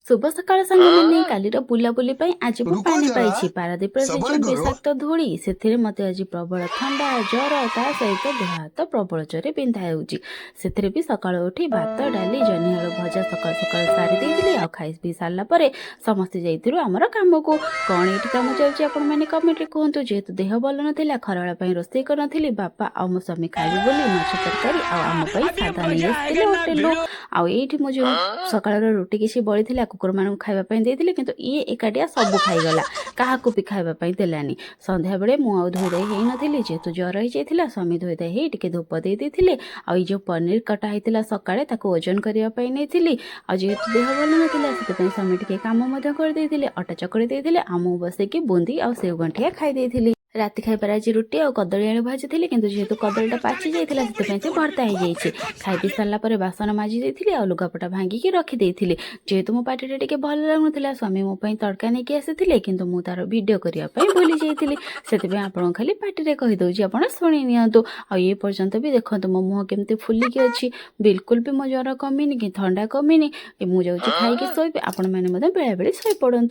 शुभ सकाळ सांगମାନେ कालीर बुलाबुली आज मु रुको पानी जरा पाई पारादीपर से सबर जो करो। विषाक्त धूली से मत आज प्रबल ठंडा जर ता सहित देह हाथ प्रबल जोरे बिंधा होती भी सकाळ उठी भात डाली जह्नी आलू भजा सकाल सकाल सारी देती आ खाई पी सारा पर समस्ते जाइलु आमर कम को कौन ये कम जाऊँगी आपण मैंने कमेंट कहतु जेहेतु देह भल ना खराबेल रोसे कर बापा आ मो स्वामी खाइबे बोली माछ तरकारी आम सादा नहीं आसते होटेल आईठी मो जो सकाळ रुटी किसी बड़ी कुकुर मानू खावाई देती कितु ये एकाटिया सब खाईगला क्या भी खावाई देलानी संध्या बेले मुझे धोईधाई हो नी जेहेतु ज्वर हो जाता स्वामी धोईधाई हो धूप दे देते आई जो पनीर कटा होता सकाଳେ ओजन करने नहीं जेहेतु देह भल ना स्वामी टे कम करदे अटा चकड़ी देते आम बसैकी बूंदी आ सेव गंठिया खाई राति खाइबार आज रुटी और कदली आलू भाजी किंतु जेहेतु कदलीटा पाची जाता से भर्ता हो जाए खाई पी सारापर बासन माजी देती आ लुगापटा भांगिकी रखिदे जेहेतु मो पार्टी टे भल लगुला स्वामी मो तड़का नहीं आसी किंतु मु तार वीडियो करने भूली जाइली से आपन खाली पार्टी कहीदे आप शुणी निंतु आ ये पर्यंत भी देखो मो मुह केमती फुलिकी अच्छी बिल्कुल भी मो ज्वर कमिनी कि ठंडा कमिनी मुझे खाई शोबे आपण मैंने बेले बेले शोपड़ू।